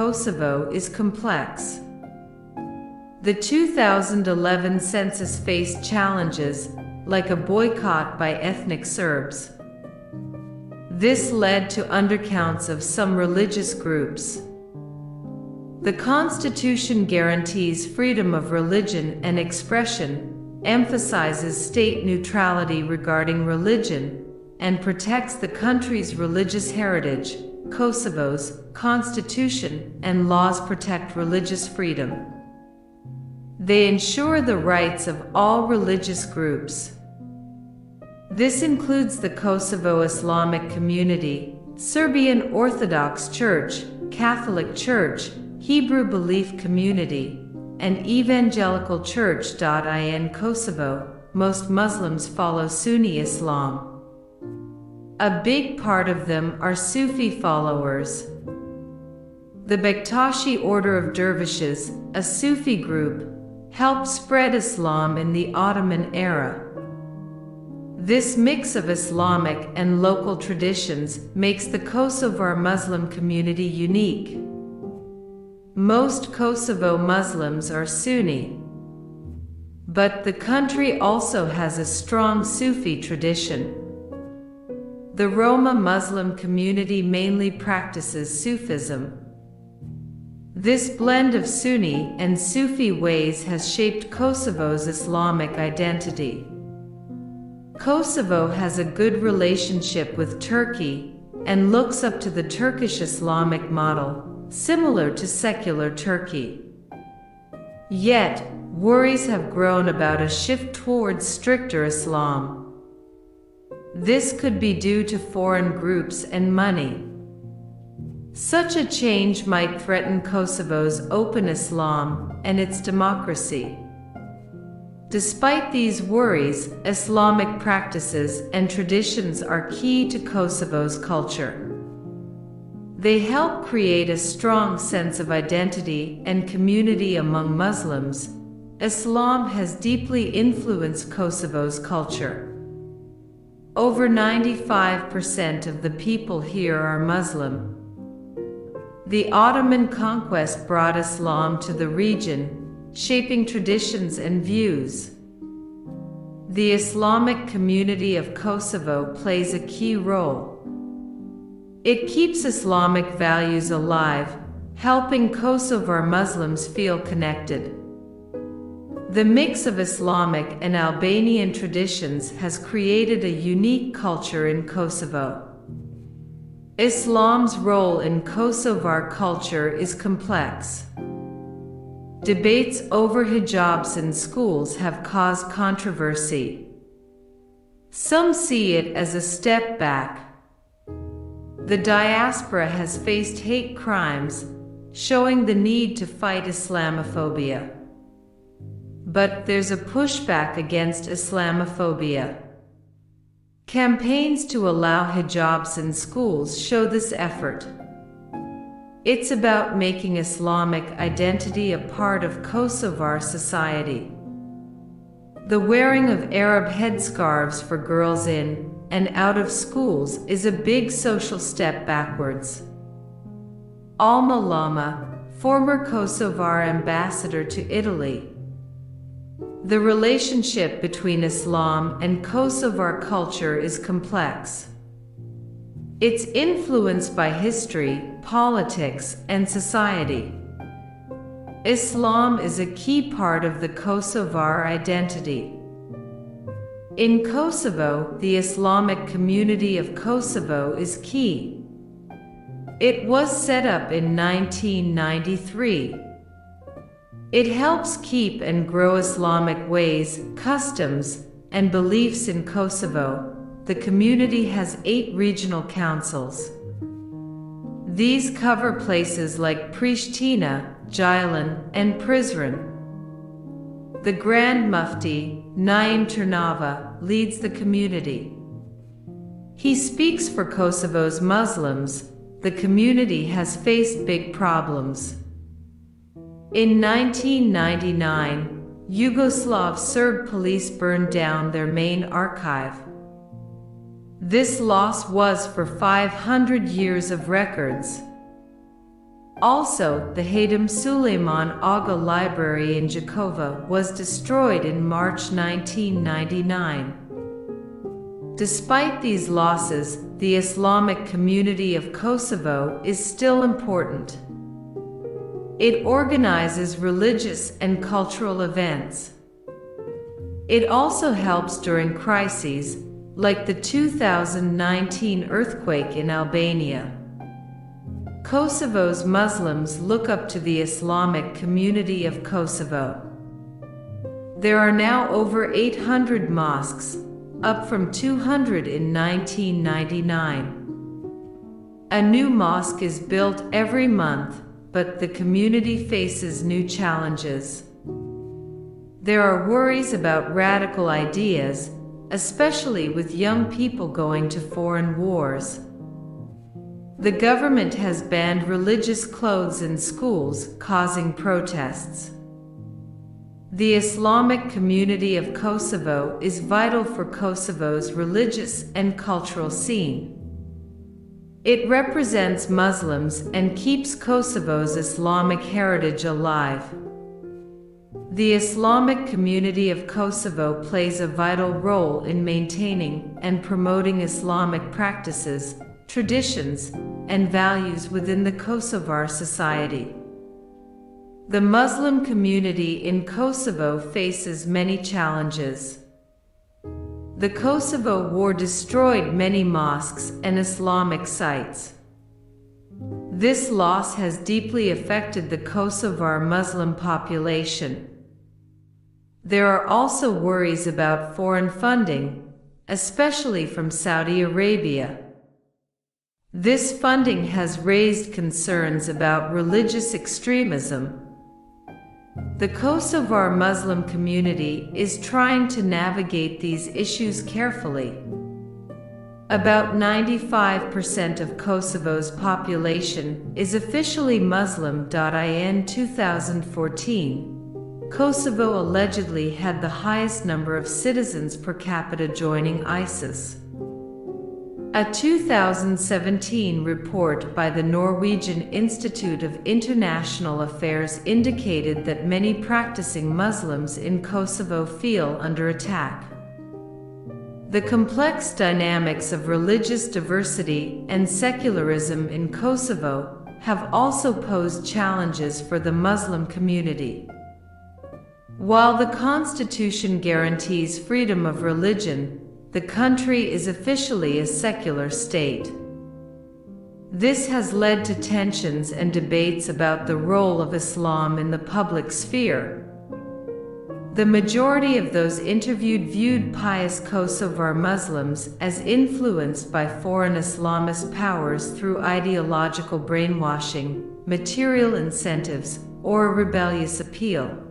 Kosovo is complex. The 2011 census faced challenges, like a boycott by ethnic Serbs. This led to undercounts of some religious groups. The Constitution guarantees freedom of religion and expression, emphasizes state neutrality regarding religion, and protects the country's religious heritage. Kosovo's constitution and laws protect religious freedom. They ensure the rights of all religious groups. This includes the Kosovo Islamic community, Serbian Orthodox Church, Catholic Church, Hebrew Belief Community, and Evangelical Church. In Kosovo, most Muslims follow Sunni Islam. A big part of them are Sufi followers. The Bektashi order of dervishes, a Sufi group, helped spread Islam in the Ottoman era. This mix of Islamic and local traditions makes the Kosovar Muslim community unique. Most Kosovo Muslims are Sunni, but the country also has a strong Sufi tradition. The Roma Muslim community mainly practices Sufism. This blend of Sunni and Sufi ways has shaped Kosovo's Islamic identity. Kosovo has a good relationship with Turkey and looks up to the Turkish Islamic model, similar to secular Turkey. Yet, worries have grown about a shift towards stricter Islam. This could be due to foreign groups and money. Such a change might threaten Kosovo's open Islam and its democracy. Despite these worries, Islamic practices and traditions are key to Kosovo's culture. They help create a strong sense of identity and community among Muslims. Islam has deeply influenced Kosovo's culture. Over 95% of the people here are Muslim. The Ottoman conquest brought Islam to the region, shaping traditions and views. The Islamic community of Kosovo plays a key role. It keeps Islamic values alive, helping Kosovar Muslims feel connected. The mix of Islamic and Albanian traditions has created a unique culture in Kosovo. Islam's role in Kosovar culture is complex. Debates over hijabs in schools have caused controversy. Some see it as a step back. The diaspora has faced hate crimes, showing the need to fight Islamophobia. But there's a pushback against Islamophobia. Campaigns to allow hijabs in schools show this effort. It's about making Islamic identity a part of Kosovar society. The wearing of Arab headscarves for girls in and out of schools is a big social step backwards. Alma Lama, former Kosovar ambassador to Italy. The relationship between Islam and Kosovar culture is complex. It's influenced by history, politics, and society. Islam is a key part of the Kosovar identity. In Kosovo, the Islamic community of Kosovo is key. It was set up in 1993. It helps keep and grow Islamic ways, customs, and beliefs in Kosovo. The community has 8 regional councils. These cover places like Pristina, Gilan, and Prizren. The Grand Mufti, Naim Turnava, leads the community. He speaks for Kosovo's Muslims. The community has faced big problems. In 1999, Yugoslav Serb police burned down their main archive. This loss was for 500 years of records. Also, the Hatem Suleiman Aga Library in Kosovo was destroyed in March 1999. Despite these losses, the Islamic community of Kosovo is still important. It organizes religious and cultural events. It also helps during crises, like the 2019 earthquake in Albania. Kosovo's Muslims look up to the Islamic community of Kosovo. There are now over 800 mosques, up from 200 in 1999. A new mosque is built every month, but the community faces new challenges. There are worries about radical ideas, especially with young people going to foreign wars. The government has banned religious clothes in schools, causing protests. The Islamic community of Kosovo is vital for Kosovo's religious and cultural scene. It represents Muslims and keeps Kosovo's Islamic heritage alive. The Islamic community of Kosovo plays a vital role in maintaining and promoting Islamic practices, traditions, and values within the Kosovar society. The Muslim community in Kosovo faces many challenges. The Kosovo War destroyed many mosques and Islamic sites. This loss has deeply affected the Kosovar Muslim population. There are also worries about foreign funding, especially from Saudi Arabia. This funding has raised concerns about religious extremism. The Kosovar Muslim community is trying to navigate these issues carefully. About 95% of Kosovo's population is officially Muslim. In 2014, Kosovo allegedly had the highest number of citizens per capita joining ISIS. A 2017 report by the Norwegian Institute of International Affairs indicated that many practicing Muslims in Kosovo feel under attack. The complex dynamics of religious diversity and secularism in Kosovo have also posed challenges for the Muslim community. While the Constitution guarantees freedom of religion, the country is officially a secular state. This has led to tensions and debates about the role of Islam in the public sphere. The majority of those interviewed viewed pious Kosovar Muslims as influenced by foreign Islamist powers through ideological brainwashing, material incentives, or a rebellious appeal.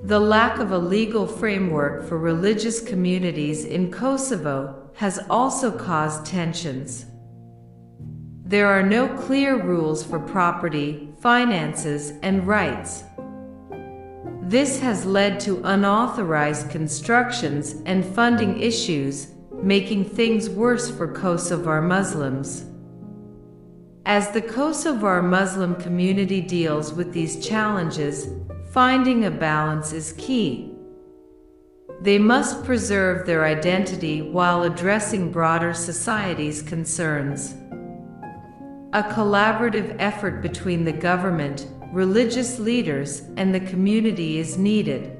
The lack of a legal framework for religious communities in Kosovo has also caused tensions. There are no clear rules for property, finances, and rights. This has led to unauthorized constructions and funding issues, making things worse for Kosovar Muslims. As the Kosovar Muslim community deals with these challenges, finding a balance is key. They must preserve their identity while addressing broader society's concerns. A collaborative effort between the government, religious leaders, and the community is needed.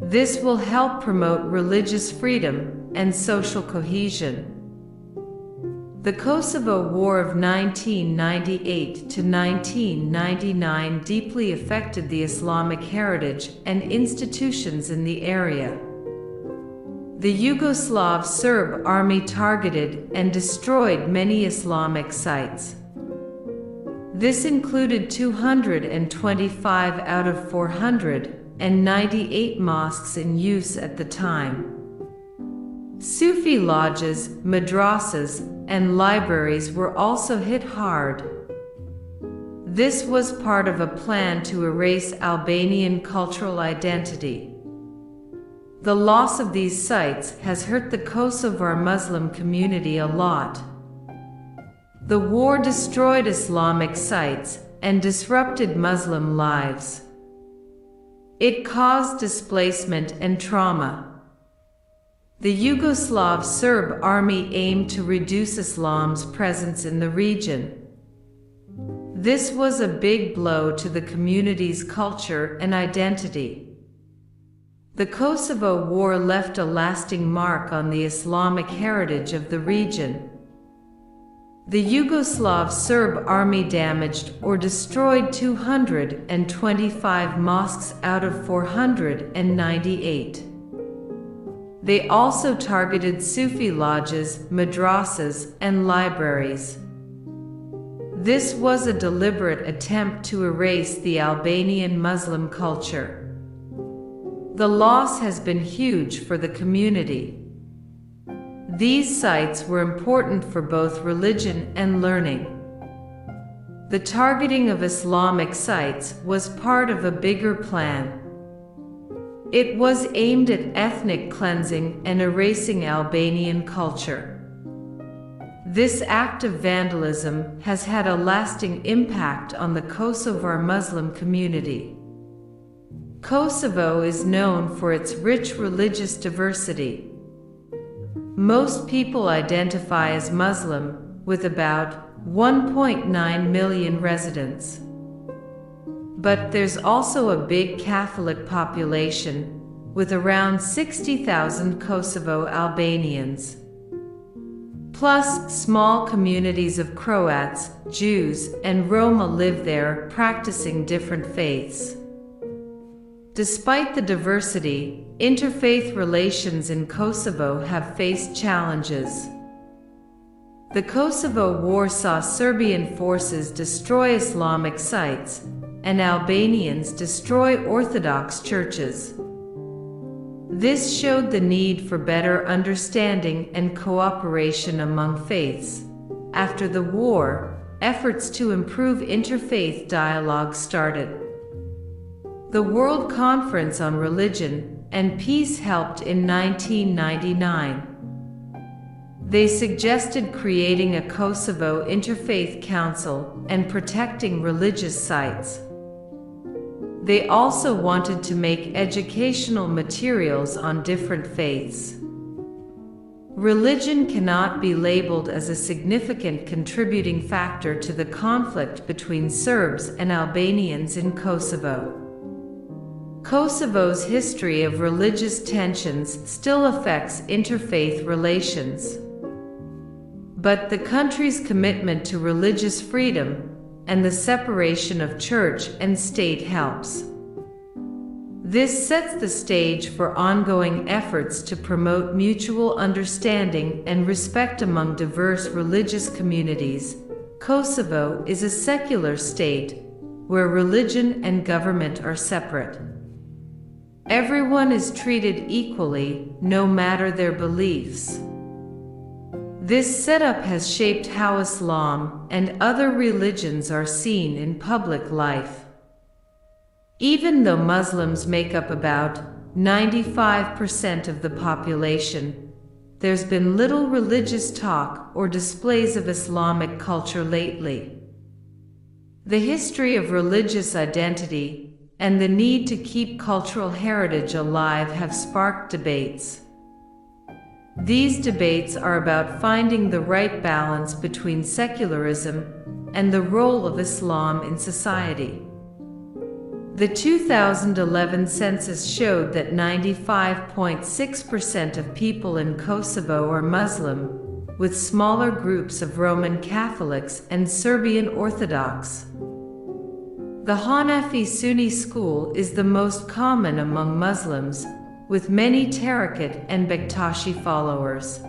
This will help promote religious freedom and social cohesion. The Kosovo War of 1998 to 1999 deeply affected the Islamic heritage and institutions in the area. The Yugoslav Serb army targeted and destroyed many Islamic sites. This included 225 out of 498 mosques in use at the time. Sufi lodges, madrasas, and libraries were also hit hard. This was part of a plan to erase Albanian cultural identity. The loss of these sites has hurt the Kosovar Muslim community a lot. The war destroyed Islamic sites and disrupted Muslim lives. It caused displacement and trauma. The Yugoslav Serb army aimed to reduce Islam's presence in the region. This was a big blow to the community's culture and identity. The Kosovo War left a lasting mark on the Islamic heritage of the region. The Yugoslav Serb army damaged or destroyed 225 mosques out of 498. They also targeted Sufi lodges, madrasas, and libraries. This was a deliberate attempt to erase the Albanian Muslim culture. The loss has been huge for the community. These sites were important for both religion and learning. The targeting of Islamic sites was part of a bigger plan. It was aimed at ethnic cleansing and erasing Albanian culture. This act of vandalism has had a lasting impact on the Kosovar Muslim community. Kosovo is known for its rich religious diversity. Most people identify as Muslim, with about 1.9 million residents. But there's also a big Catholic population, with around 60,000 Kosovo Albanians. Plus, small communities of Croats, Jews, and Roma live there, practicing different faiths. Despite the diversity, interfaith relations in Kosovo have faced challenges. The Kosovo War saw Serbian forces destroy Islamic sites, and Albanians destroy Orthodox churches. This showed the need for better understanding and cooperation among faiths. After the war, efforts to improve interfaith dialogue started. The World Conference on Religion and Peace helped in 1999. They suggested creating a Kosovo Interfaith Council and protecting religious sites. They also wanted to make educational materials on different faiths. Religion cannot be labeled as a significant contributing factor to the conflict between Serbs and Albanians in Kosovo. Kosovo's history of religious tensions still affects interfaith relations. But the country's commitment to religious freedom and the separation of church and state helps. This sets the stage for ongoing efforts to promote mutual understanding and respect among diverse religious communities. Kosovo is a secular state where religion and government are separate. Everyone is treated equally, no matter their beliefs. This setup has shaped how Islam and other religions are seen in public life. Even though Muslims make up about 95% of the population, there's been little religious talk or displays of Islamic culture lately. The history of religious identity and the need to keep cultural heritage alive have sparked debates. These debates are about finding the right balance between secularism and the role of Islam in society. The 2011 census showed that 95.6% of people in Kosovo are Muslim, with smaller groups of Roman Catholics and Serbian Orthodox. The Hanefi Sunni school is the most common among Muslims, with many Tariqat and Bektashi followers.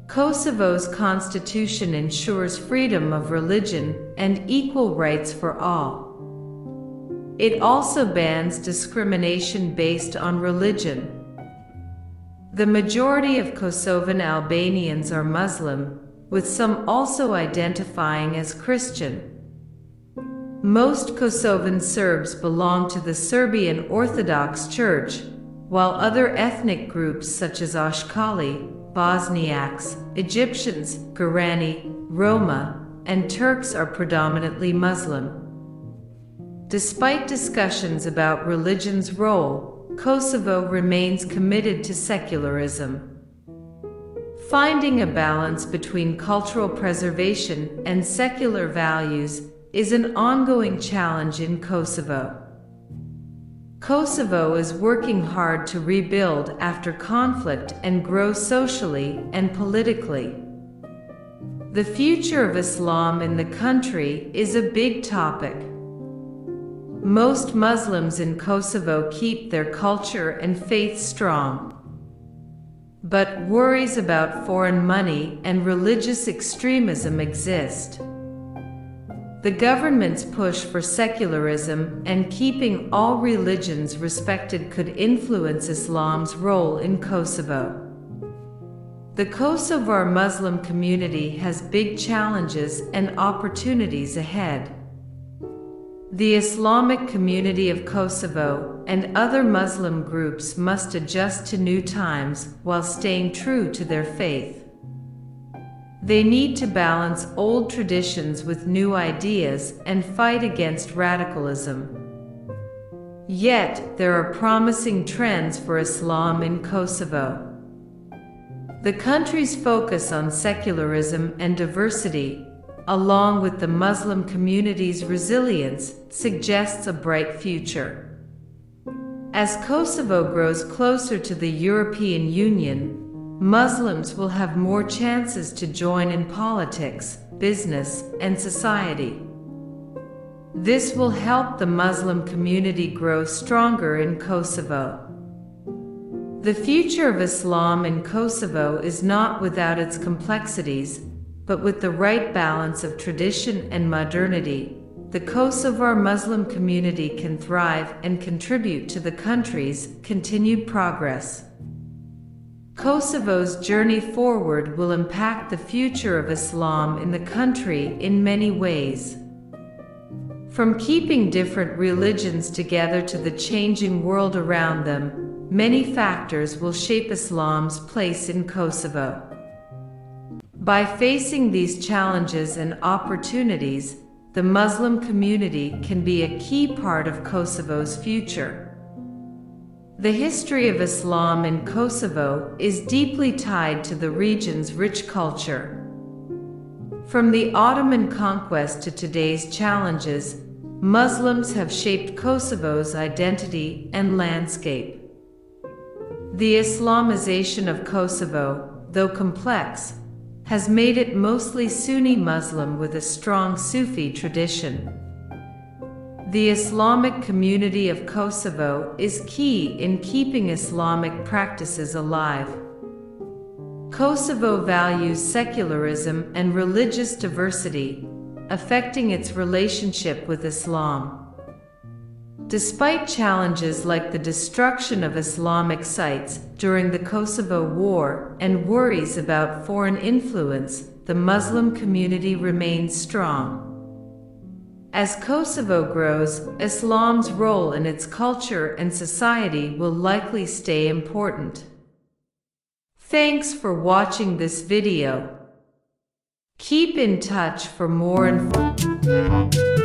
Kosovo's constitution ensures freedom of religion and equal rights for all. It also bans discrimination based on religion. The majority of Kosovan Albanians are Muslim, with some also identifying as Christian. Most Kosovan Serbs belong to the Serbian Orthodox Church, while other ethnic groups such as Ashkali, Bosniaks, Egyptians, Gorani, Roma, and Turks are predominantly Muslim. Despite discussions about religion's role, Kosovo remains committed to secularism. Finding a balance between cultural preservation and secular values is an ongoing challenge in Kosovo. Kosovo is working hard to rebuild after conflict and grow socially and politically. The future of Islam in the country is a big topic. Most Muslims in Kosovo keep their culture and faith strong. But worries about foreign money and religious extremism exist. The government's push for secularism and keeping all religions respected could influence Islam's role in Kosovo. The Kosovar Muslim community has big challenges and opportunities ahead. The Islamic community of Kosovo and other Muslim groups must adjust to new times while staying true to their faith. They need to balance old traditions with new ideas and fight against radicalism. Yet, there are promising trends for Islam in Kosovo. The country's focus on secularism and diversity, along with the Muslim community's resilience, suggests a bright future. As Kosovo grows closer to the European Union, Muslims will have more chances to join in politics, business, and society. This will help the Muslim community grow stronger in Kosovo. The future of Islam in Kosovo is not without its complexities, but with the right balance of tradition and modernity, the Kosovar Muslim community can thrive and contribute to the country's continued progress. Kosovo's journey forward will impact the future of Islam in the country in many ways. From keeping different religions together to the changing world around them, many factors will shape Islam's place in Kosovo. By facing these challenges and opportunities, the Muslim community can be a key part of Kosovo's future. The history of Islam in Kosovo is deeply tied to the region's rich culture. From the Ottoman conquest to today's challenges, Muslims have shaped Kosovo's identity and landscape. The Islamization of Kosovo, though complex, has made it mostly Sunni Muslim with a strong Sufi tradition. The Islamic community of Kosovo is key in keeping Islamic practices alive. Kosovo values secularism and religious diversity, affecting its relationship with Islam. Despite challenges like the destruction of Islamic sites during the Kosovo War and worries about foreign influence, the Muslim community remains strong. As Kosovo grows, Islam's role in its culture and society will likely stay important. Thanks for watching this video. Keep in touch for more information.